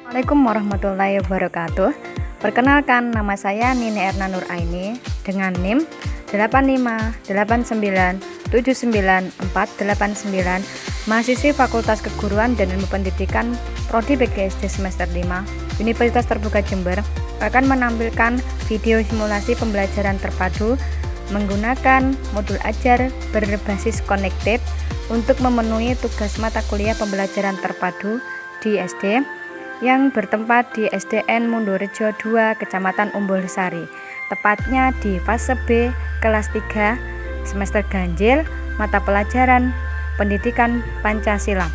Assalamualaikum warahmatullahi wabarakatuh. Perkenalkan, nama saya Nini Erna Nuraini dengan NIM 858979489, mahasiswi Fakultas Keguruan dan Ilmu Pendidikan Prodi PGSD semester 5 Universitas Terbuka Jember, akan menampilkan video simulasi pembelajaran terpadu menggunakan modul ajar berbasis connected untuk memenuhi tugas mata kuliah pembelajaran terpadu di SD yang bertempat di SDN Mundorejo 2, Kecamatan Umbul Sari, tepatnya di fase B kelas 3 semester ganjil mata pelajaran Pendidikan Pancasila.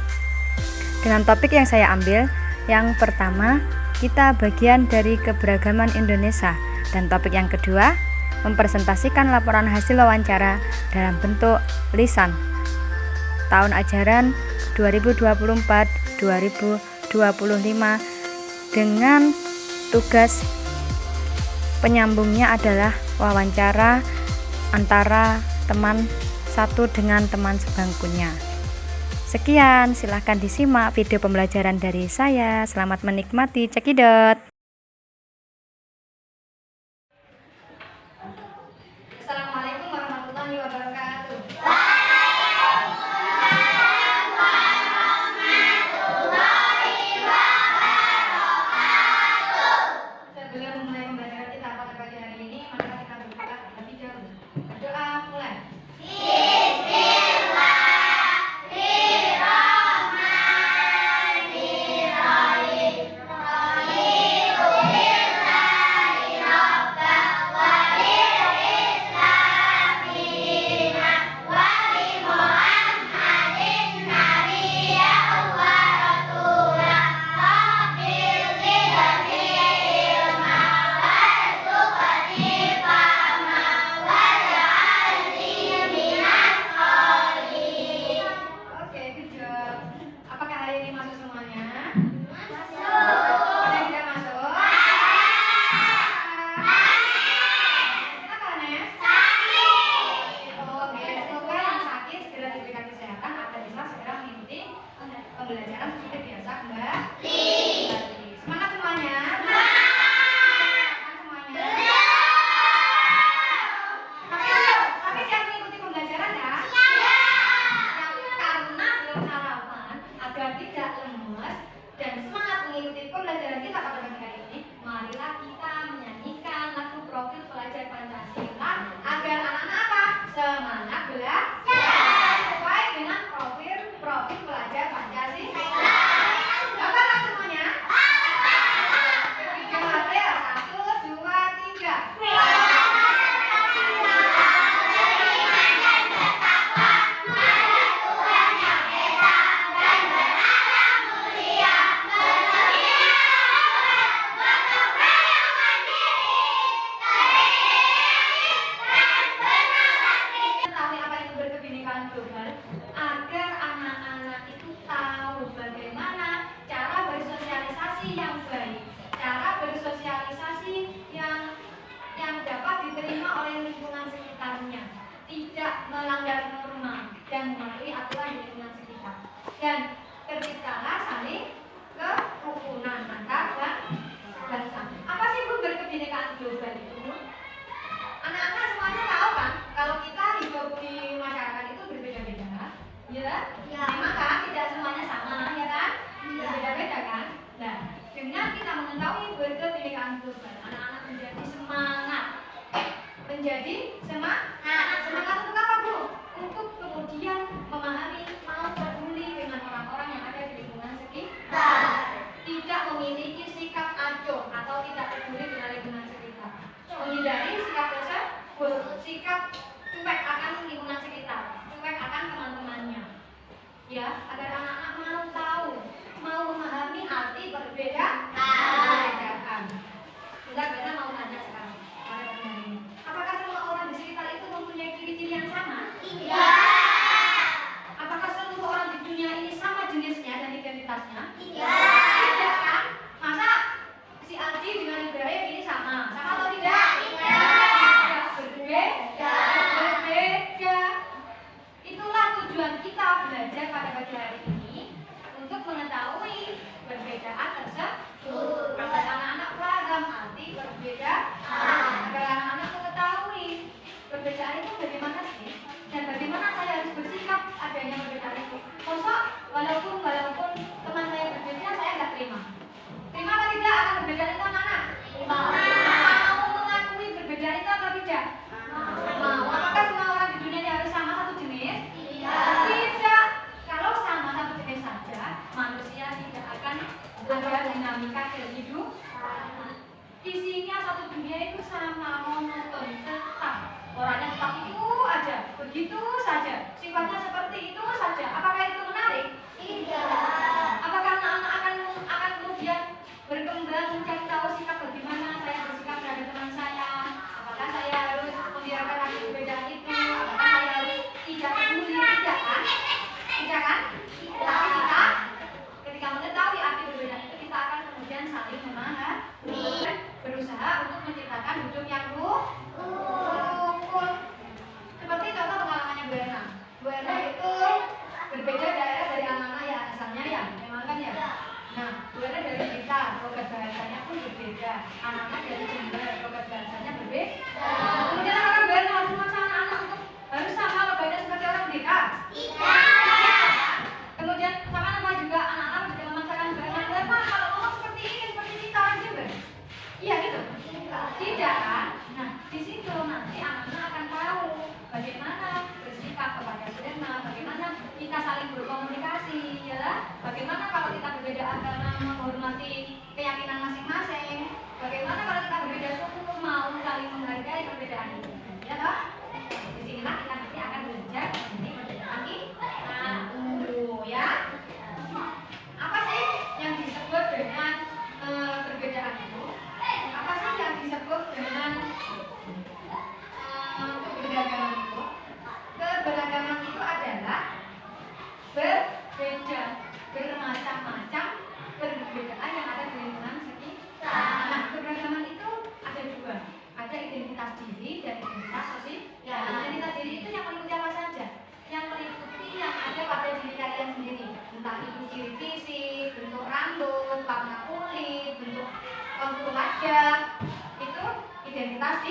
Dengan topik yang saya ambil, yang pertama kita bagian dari keberagaman Indonesia, dan topik yang kedua mempresentasikan laporan hasil wawancara dalam bentuk lisan tahun ajaran 2024-2025 dengan tugas penyambungnya adalah wawancara antara teman satu dengan teman sebangkunya. Sekian, silahkan disimak video pembelajaran dari saya. Selamat menikmati, cekidot. Assalamualaikum warahmatullahi wabarakatuh. Sebelum mulai pembelajaran kita pada pagi hari ini, mari kita berdoa terlebih dahulu. Berdoa mulai. Oke, good job. Apakah hari ini masuk semuanya? Masuk. Ada yang tidak masuk? Apa, Nes? Sakit. Oke, semoga yang sakit segera diberikan kesehatan agar bisa segera mengikuti pembelajaran seperti biasa kembali. Semangat semuanya. Semuanya. Tapi siap mengikuti pembelajaran ya? Karena belum sarapan, agar tidak lemes dan semangat mengikuti pembelajaran kita pada pagi hari ini, marilah kita menyanyikan lagu profil pelajar Pancasila agar anak-anak apa? Semangat belajar sesuai dengan profil pelajar Pancasila. Hafal semuanya? Jawab ya, 1, 2, 3. Tetapi apa itu berkebinekaan global? Agar anak-anak itu tahu bagaimana cara bersosialisasi yang baik, cara bersosialisasi yang dapat diterima oleh lingkungan sekitarnya, tidak melanggar norma dan mematuhi aturan di lingkungan sekitar, dan terciptalah saling kerukunan antar bangsa. Apa sih Bu berkebinekaan global itu? Anak-anak semuanya tahu kan kalau kita hidup di masyarakat itu berbeda-beda, ya? Memang kan tidak semuanya sama, ya kan? Berbeda-beda kan? Nah, dengan kita mengetahui berkebinekaan global, anak-anak menjadi semangat. Semangat untuk apa, Bu? Untuk kemudian memahami, mau peduli dengan orang-orang yang ada di lingkungan sekitar. Tidak memiliki sikap acuh atau tidak peduli dengan lingkungan sekitar. Menghindari sikap tersebut, sikap cuek akan lingkungan sekitar, cuek akan teman-temannya, ya, agar anak-anak mau tahu, mau memahami arti perbedaan. Enggak, karena mau tanya sekarang pada pagi hari ini, apakah semua orang di sekitar itu mempunyai ciri-ciri yang sama? Iya. Apakah seluruh orang di dunia ini sama jenisnya dan identitasnya? Iya. Tidak kan? Masa si Aldi dengan Ibrahim ini sama atau tidak? Berbeda. Itulah tujuan kita belajar pada pagi hari ini, untuk mengetahui perbedaan tersebut. terima? Terima apa tidak akan berbeda itu anak-anak? Mau mengakui perbedaan itu atau tidak? Mau. Apakah semua orang di dunia ini harus sama satu jenis? Tidak. Kalau sama satu jenis saja, manusia tidak akan ada dinamika hidup. Isinya satu dunia itu sama, monoton, tetap. Orangnya tetap itu aja, begitu saja. Sifatnya seperti itu saja. Apakah itu menarik? Tidak. Apakah anak-anak akan kemudian berkembang mencari tahu sikap bagaimana saya bersikap terhadap teman saya? Apakah saya harus membiarkan lagi perbedaan itu? Apakah saya harus tidak peduli? Tidak kan? Tidak kan? Tapi ketika mengetahui arti perbedaan itu, kita akan kemudian saling memahami, berusaha untuk menciptakan hidup yang rukun. Seperti contoh pengalamannya Bu Erna. Bu Erna itu berbeda daerah dari anak-anak ya, asalnya ya, memang kan ya. Nah, Bu Erna dari kita, logat bahasanya pun berbeda. Anak-anak dari Jember, logat bahasanya berbeda. Kemudian apakah Bu Erna harus memaksa anak-anak untuk harus sama logatnya seperti orang Deka? Tidak. Kemudian sama-sama juga anak-anak juga memaksakan Bu Erna, kalau ngomong seperti ini, seperti kita orang Jember. Iya gitu? Tidak kan? Nah, di situ nanti anak-anak akan tahu bagaimana bersikap kepada Bu Erna, bagaimana kita saling berkomunikasi, ya. Bagaimana kalau kita berbeda agama menghormati keyakinan masing-masing, bagaimana kalau kita berbeda suku mau saling menghargai perbedaan itu, ya toh? Di sinilah kita nanti akan belajar mengenai perbedaan itu, ya. Apa sih yang disebut dengan perbedaan itu? Apa sih yang disebut dengan keberagaman itu? Keberagaman itu adalah berbeda, bermacam-macam perbedaan yang ada di lingkungan sekitar. Nah, keberagaman itu ada dua, ada identitas diri dan identitas sosial. Identitas diri itu yang meliputi apa saja? Yang meliputi yang ada pada diri kalian sendiri, entah itu ciri fisik, bentuk rambut, warna kulit, bentuk kontur wajah, itu identitas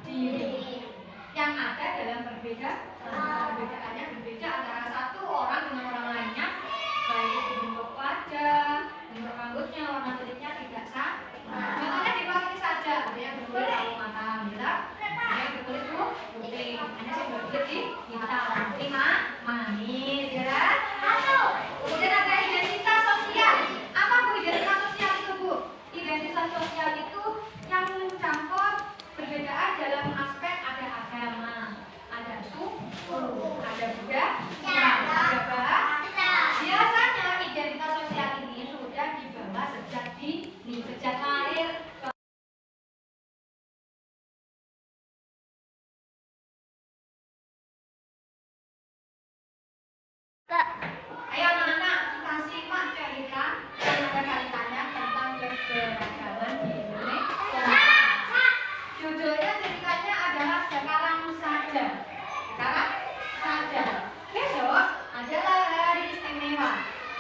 diri yang ada dalam perbedaannya berbeda antara satu orang dengan orang lainnya, baik itu bentuk wajah, bentuk rambutnya, warna kulitnya tidak sama. Contohnya di bawah ini saja, ada yang berkulit sawo matang, ya, ada yang berkulit putih, ada yang berkulit hitam, manis, ya. Kemudian ada identitas sosial. Apa Bu identitas sosial itu, Bu? Identitas sosial itu yang mencakup perbedaan dalam aspek ada agama, ada suku, ada budaya, ada bahasa. Biasanya identitas sosial ini sudah dibawa sejak dini, sejak lahir. Ayo anak-anak, kita simak cerita yang ada kaitannya tentang keberagaman di Indonesia. Judulnya ceritanya adalah Sekarang Saja. Sekarang Saja. Besok adalah hari istimewa.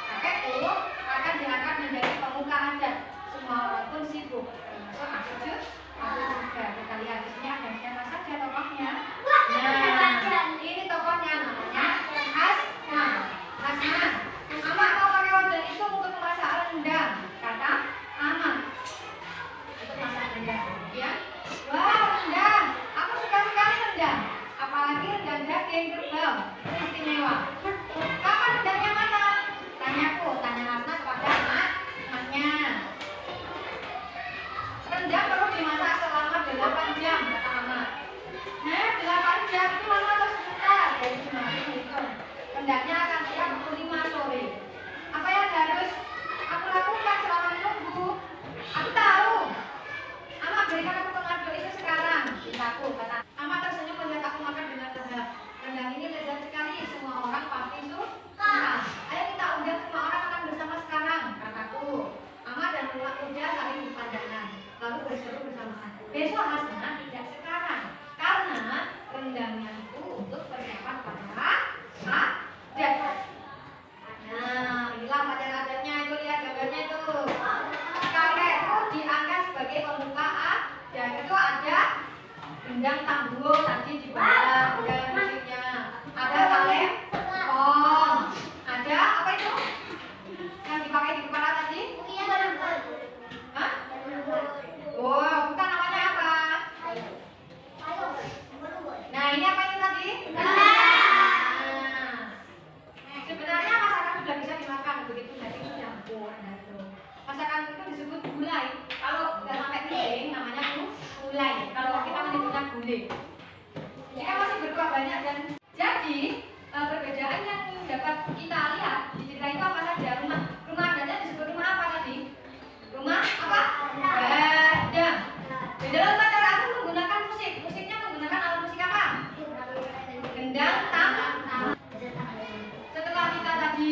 Kakekku akan diangkat menjadi pemuka adat. Semua orang pun sibuk. Termasuk aku juga. Kita lihat di sini ada siapa saja tokohnya. Nah, ini tokohnya namanya Hasna. Amak mau pakai wajan itu untuk memasak rendang, kata Amak. Untuk masak rendang, ya. Wah, rendang. Aku suka sekali rendang. Apalagi rendang daging kerbau. Itu istimewa. Kapan rendangnya matang? Tanyaku, tanya Hasna kepada emaknya. Rendang perlu dimasak selama 8 jam, kata Amak. 8 jam itu lama atau sebentar? Jadi cuma itu. Rendangnya akan siap pukul 5 sore. Apa yang harus aku lakukan selama menunggu? Aku tahu. Amak berikan aku pengadu itu sekarang. Cintaku, kata Amak tersenyum melihat aku makan dengan lezat. Rendang ini lezat sekali, semua orang pasti suka. Ayo kita undang semua orang makan bersama sekarang, kataku. Amak dan anak muda saling berpandangan, lalu berseru bersamaan. Besok Hasna tidak sekarang, karena rendangnya itu untuk persiapan pada adat. Nah, inilah upacara adatnya itu, lihat gambarnya itu. Kakekku diangkat sebagai pembuka dan itu ada gendang tambuh tadi di bawah, ada musiknya, ada kaleng, ada apa itu yang dipakai di kepala tadi? disebut gulai. Kalau nggak sampai piring namanya gulai. Kalau kita menyebutnya gulai. Jadi kan masih berkuah banyak dan jadi perbedaan yang dapat kita lihat di cerita itu apa saja? Rumah adatnya disebut rumah apa tadi? Rumah apa? Gadang. Di dalam upacara adat menggunakan musik. Musiknya menggunakan alat musik apa? Gendang, tam. Setelah kita tadi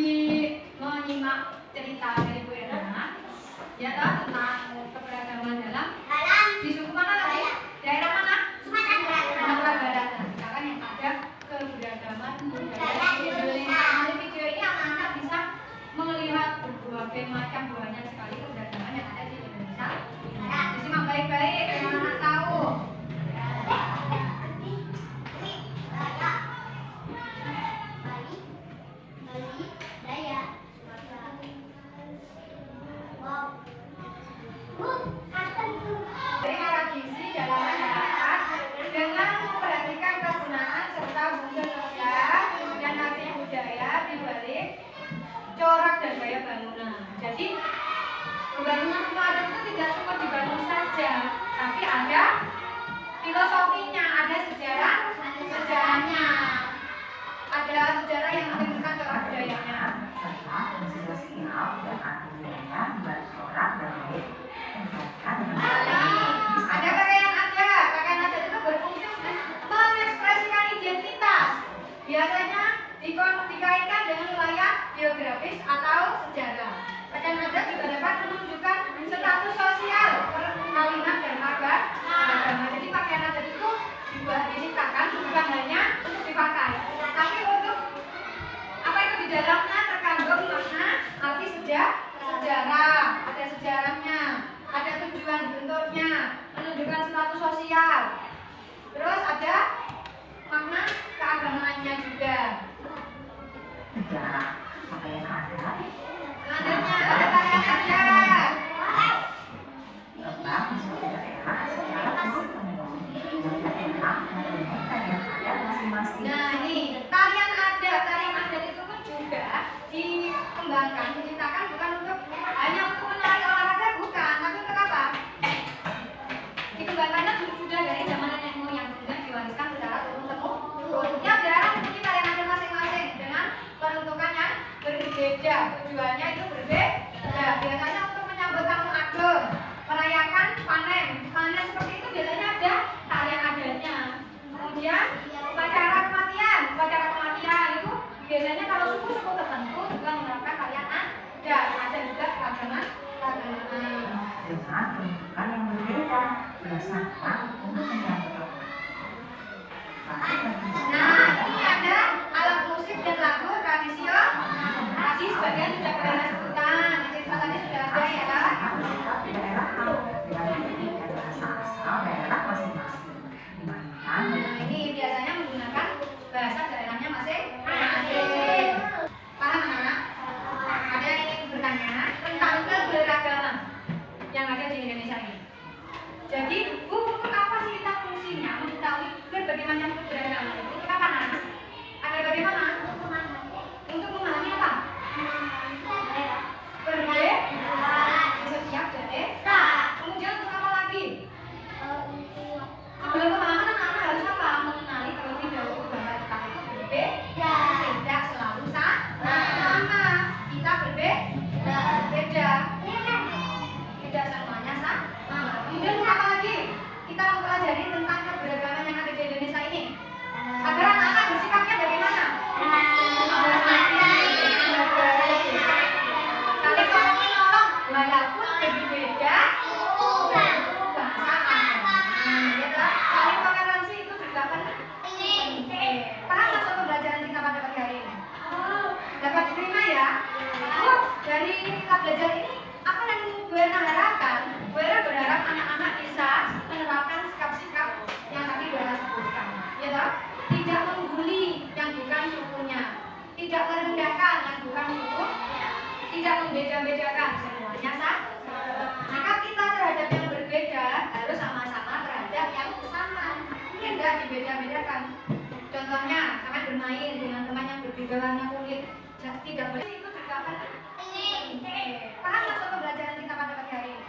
menyimak cerita dari Bu Erna, ya toh, tentang keberagaman dalam di suku mana tadi? Daerah mana? Sumatera Barat. Sekarang yang ada keberagaman budaya di Indonesia. Di video ini anak-anak bisa melihat berbagai macam banyak sekali keberagaman yang ada di Indonesia. Disimak baik-baik biar anak-anak tahu. Tradisi dalam masyarakat dengan memperhatikan kegunaan serta fungsi sosial dan arti budaya di balik corak dan gaya bangunan. Jadi bangunan rumah adat itu tidak cuma dibangun saja, tapi ada filosofinya, ada sejarahnya, ada sejarah yang menunjukkan corak budayanya. Ada pakaian adat itu berfungsi untuk mengekspresikan identitas. Biasanya dikaitkan dengan wilayah geografis atau sejarah. Pakaian adat juga dapat menunjukkan status sosial, perkawinan dan agama. Jadi pakaian adat itu diciptakan bukan hanya untuk dipakai, tapi untuk apa itu di dalamnya terkandung makna, arti sejarah, ada sejarahnya, ada tujuan bentuknya, menunjukkan status sosial. Terus ada makna keagamaannya juga. Sejarah pakaian adat. Selanjutnya ada pakaian adat. Tentang suatu daerah secara keseluruhan daerah mempunyai pakaian adat masing-masing. Nah ini tarian adat itu pun juga dikembangkan, diciptakan bukan untuk hanya untuk menarik olahraga, bukan, tapi untuk apa? Dikembangkannya sudah dari zaman nenek moyang, kemudian diwariskan secara turun-temurun. Tiap daerah mempunyai tarian adat masing-masing dengan peruntukan yang berbeda, tujuannya itu berbeda. Biasanya untuk menyambut tamu agung, merayakan panen seperti itu biasanya ada tarian adatnya. Kemudian upacara kematian itu biasanya kalau suku-suku tertentu juga menerapkan tarian adat. Ada juga keagamaan. Dengan penunjukan yang berbeda berdasarkan untuk menyambut. Nah, ini ada alat musik dan lagu tradisional. Tadi sebagian sudah pernah sebutan, di cerita tadi sudah ada ya kan? Daerah dengan pendidikan bahasa asal daerah masing-masing. Nah, ini biasanya menggunakan bahasa daerahnya masing-masing. Paham anak? Ada yang ingin bertanya tentang keberagaman yang ada di Indonesia ini. Jadi, untuk apa sih kita fungsinya mengetahui berbagai macam keberagaman? Untuk apa anak? Agar bagaimana? Untuk memahami apa? Perbedaan di setiap daerah. Kemudian untuk apa lagi? Sebelum pemahaman anak-anak harus apa? Mengenali terlebih dahulu bahwa kita itu berbeda, tidak selalu sama. Kita berbeda, tidak semuanya sama. Kemudian untuk apa lagi? Kita mempelajari tentang keberagaman yang ada di Indonesia ini. Agar anak-anak bersikapnya bagaimana? Saling tolong menolong walaupun berbeda bahasa agama. Saling toleransi itu juga penting. Paham masuk pembelajaran kita pada pagi hari ini? Dapat diterima ya? Dari kita belajar ini apa yang Bu Erna harapkan? Bu Erna berharap anak-anak bisa menerapkan sikap-sikap yang tadi Bu Erna sebutkan, ya toh? Tidak membuli yang bukan sukunya, tidak merendahkan yang bukan suku, tidak membeda-bedakan, semuanya sama. Sikap kita terhadap yang berbeda harus sama-sama terhadap yang sama, tidak dibeda-bedakan. Contohnya, kalian bermain dengan teman yang berbeda warna kulit, tidak boleh, itu juga penting. Paham masuk pembelajaran kita pada pagi hari ini?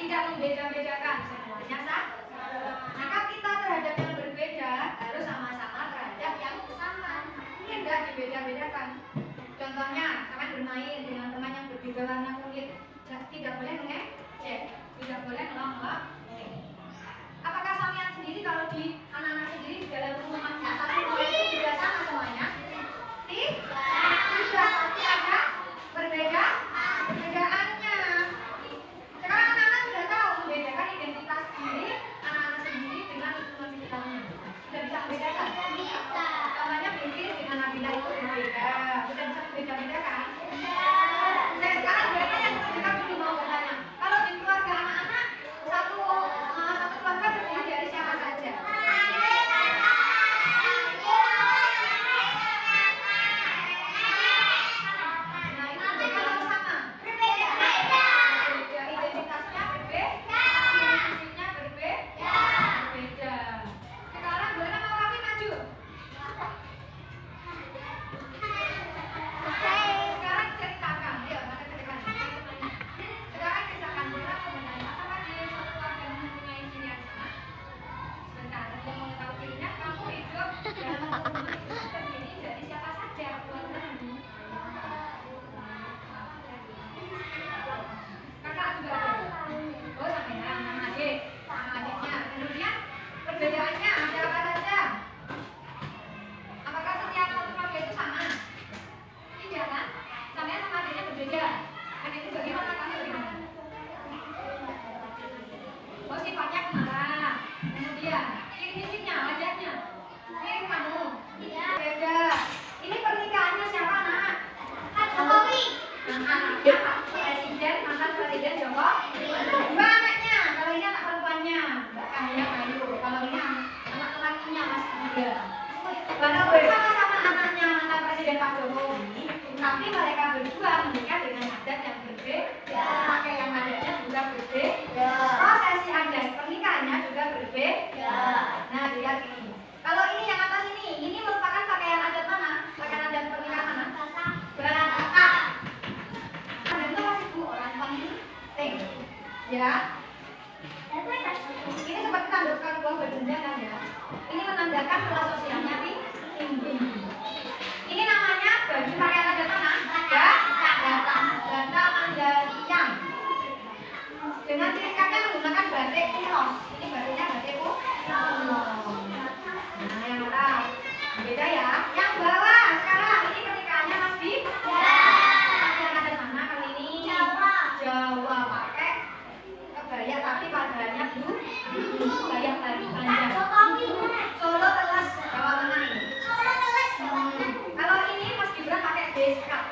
tidak membeda-bedakan, semuanya sama. Maka kita terhadap yang berbeda harus sama-sama terhadap yang sama, tidak dibeda-bedakan. Contohnya, kalian bermain dengan teman yang berbeda warna kulit, tidak boleh mengejek, tidak boleh melompat. Apakah sampean sendiri kalau di anak-anak sendiri di dalam rumah satu mulai itu juga sama semuanya? Tidak, pasti ada perbedaannya. Sekarang anak-anak sudah tahu membedakan identitas diri anak-anak sendiri dengan lingkungan sekitarnya. Sudah bisa membedakan? Contohnya Bilqis dengan Nabila itu berbeda. Sudah bisa membeda-bedakan? Nah, sekarang berapa yang kita dulu mau bertanya? Kalau di keluarga anak-anak satu keluarga terdiri dari siapa saja? Nah, itu beda atau sama? Berbeda. Identitasnya berbeda. Ciri-cirinya berbeda. Sekarang Buana mau kami maju. Sekarang ceritakan, yuk, mana ceritakan. Sekarang ceritakan Buana mau bertanya, apakah di suatu keluarga mempunyai ciri yang sama? Sebentar, sebelum mengetahui cirinya, kamu hidup dalam rumah itu terdiri dari siapa saja keluargamu? Kakak juga ada? Oh, sampean, sama adik, sama adiknya. Kemudian perbedaannya ada apa saja? Apakah setiap satu keluarga itu sama? Tidak kan? Sampean sama adiknya berbeda. Adik itu bagaimana? Kamu bagaimana? Oh, sifatnya kemarah. Kemudian ciri fisiknya, wajahnya mirip kamu. Beda. Ini pernikahannya siapa, nak? Jokowi. Anaknya Pak Presiden, mantan Presiden Jokowi. Dua anaknya. Kalau ini anak perempuannya, Mbak Kahya Ayu. Kalau ini anak lelakinya Mas Yuda. Walaupun sama-sama anaknya mantan Presiden Pak Jokowi, tapi mereka berdua menikah dengan adat yang berbeda. Pakaian adatnya juga berbeda. Prosesi adat pernikahannya juga berbeda. Nah, lihat ini. Kalau ini yang atas ini merupakan pakaian adat mana? Pakaian adat pernikahan mana? Batak. Dan itu masih bu orang penting. Ya. Ini seperti tandukkan buah berbeda kan ya. Ini menandakan kelas sosialnya tinggi. Ini namanya baju pakaian adat mana? Batak Mandailing. Dengan ciri khasnya menggunakan batik ulos. Ini batiknya batik ulos. Nah, yang atas beda ya. Yang bawah sekarang ini pernikahannya Mas Bi. Pakaian adat mana kali ini? Jawa pakai kebaya tapi padanya kebaya panjang. Solo telas Jawa Tengah ini. Kalau ini Mas Gibran pakai beskap.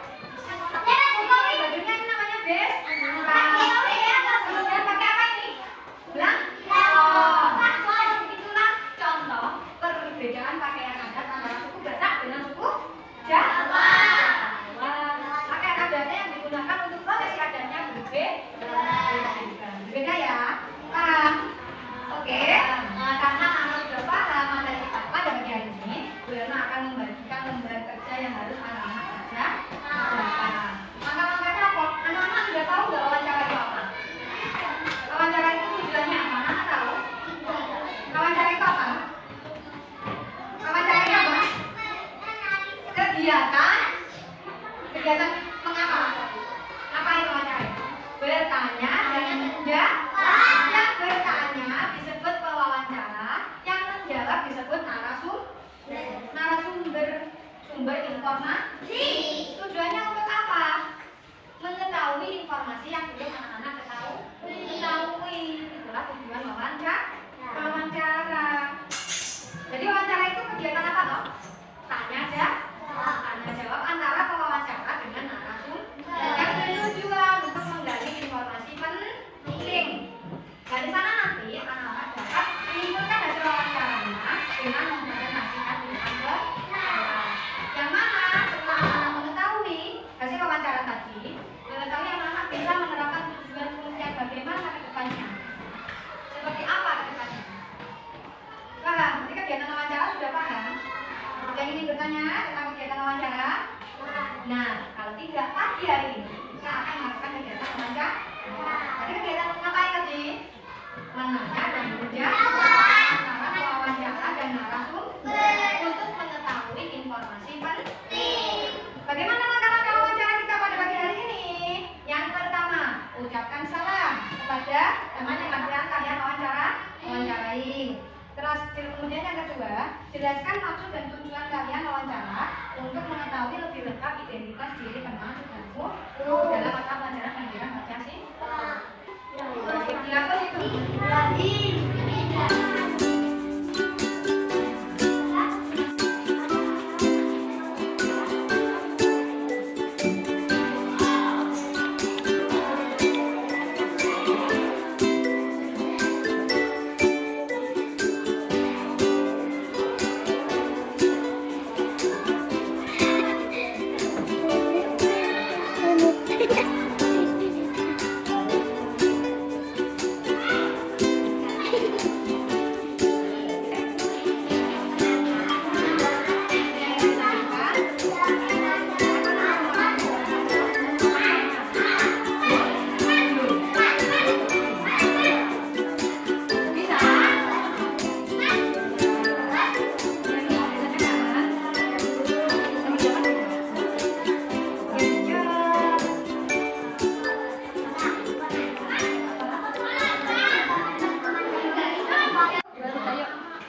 Bajunya ini namanya kemudian pakai apa ini? Itulah contoh perbedaan pakaian adat antara suku Batak dengan suku Jawa. Pakaian adatnya yang digunakan untuk prosesi adatnya berbeda ya. Paham? Oke. Karena anak sudah paham materi pada pagi hari ini, Buana akan membagikan lembar kerja yang harus anak-anak kerja. Langkah-langkahnya apa? Anak-anak sudah tahu nggak wawancara itu apa? Wawancara itu tujuannya apa? Anak tahu? Wawancara itu apa? Wawancara itu apa? Kegiatan mengapa? Ngapain wawancara? Bertanya dan menjawab. Yang bertanya disebut pewawancara, yang menjawab disebut sumber informasi. Tujuannya untuk apa? Mengetahui informasi yang belum anak-anak ketahui. Itulah tujuan wawancara. Jadi wawancara itu kegiatan apa toh? Tanya jawab antara pewawancara dengan narasumber yang bertujuan untuk menggali informasi penting. Dari sana nanti anak-anak dapat menyimpulkan hasil wawancaranya dengan mempresentasikan di depan yang mana setelah anak mengetahui hasil wawancara tadi, mengetahui anak-anak bisa menerapkan tujuan penelitian bagaimana ke depannya. Seperti apa ke depannya? Paham? Nanti kegiatan wawancara sudah paham? Yang ingin bertanya tentang kegiatan wawancara? Nah, kalau tidak pagi hari ini kita akan melakukan kegiatan wawancara. Jadi kegiatan ngapain tadi? menanya dan menjawab, cara wawancara dan narasumber untuk mengetahui informasi penting. Bagaimana langkah-langkah wawancara kita pada pagi hari ini? Yang pertama, ucapkan salam kepada teman yang akan kalian wawancarai. Terus kemudian yang kedua, jelaskan maksud dan tujuan kalian wawancara untuk mengetahui lebih lengkap identitas diri penerima suku dalam mata pelajaran pendidikan Pancasila. Dilakukan itu.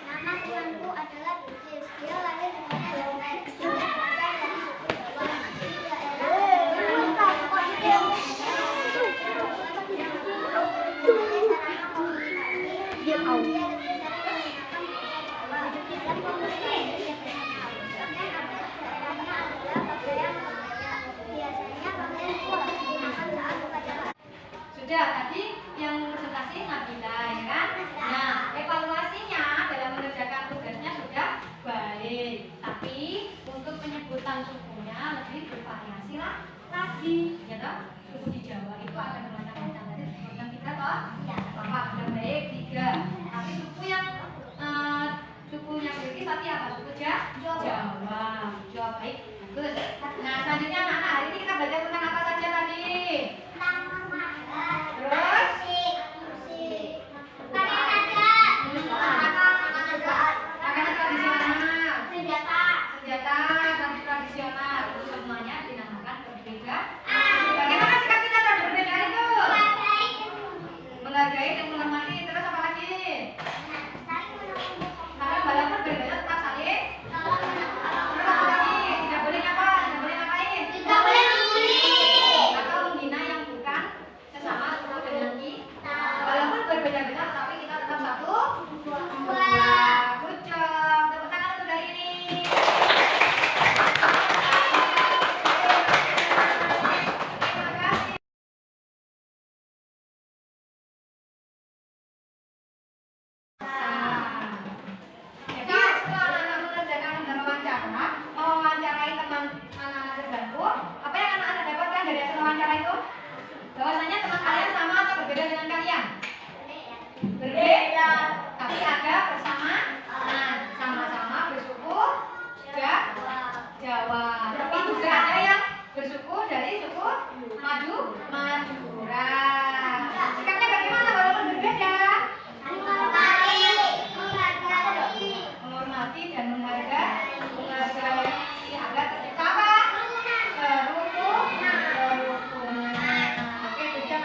Nama temanku adalah Bilqis. Dia lahir di Kabupaten Sudah tadi yang presentasi Nabila ya kan? Nah, evaluasinya dalam mengerjakan tugasnya sudah baik. Tapi untuk penyebutan sukunya lebih bervariasi lagi, ya toh? Suku di Jawa itu ada bermacam-macam tadi disebutkan 3 toh? Ya. Bapak sudah baik 3. Tapi suku yang Bilqis tadi apa? Suku Jawa. Jawa baik. Bagus. Nah, selanjutnya anak-anak hari ini kita belajar tentang apa saja tadi? Terus makanan tradisional, senjata tradisional itu semuanya dinamakan berbeda. Bagaimana sikap kita terhadap perbedaan itu? Menghargai dan menghormati. Terus apa lagi? Karena walaupun berbeda tetap saling. Terus apa lagi? Tidak boleh apa? Tidak boleh ngapain? Atau menghina yang bukan sesama suku dengan kita. Walaupun berbeda-beda tetapi kita tetap satu. Good job. Tepuk tangan untuk hari ini. Terima kasih. Jadi setelah anak-anak mengerjakan wawancara, mewawancarai teman anak-anak terbantu, apa yang anak-anak dapatkan dari hasil wawancara itu? Bahwasanya teman kalian sama atau berbeda dengan kalian? Berbeda. Tapi ada persamaan. Sama-sama bersuku Jawa. Tapi juga ada yang bersuku dari suku Madura. Sikapnya bagaimana walaupun berbeda? Menghormati dan menghargai agar tercipta apa? Kerukunan. Oke, good job.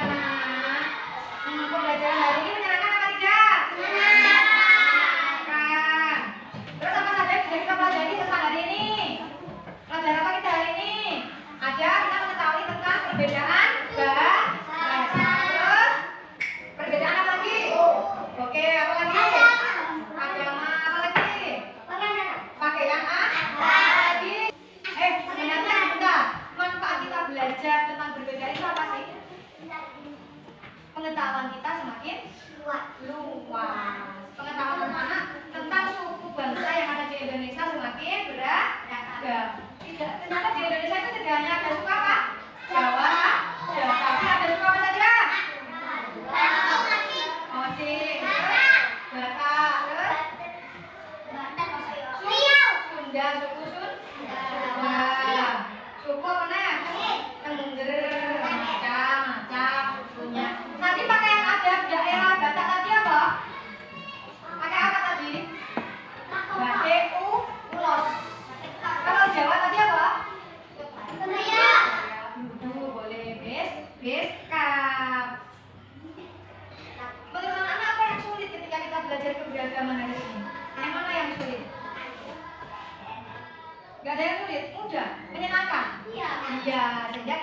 Iya, sehingga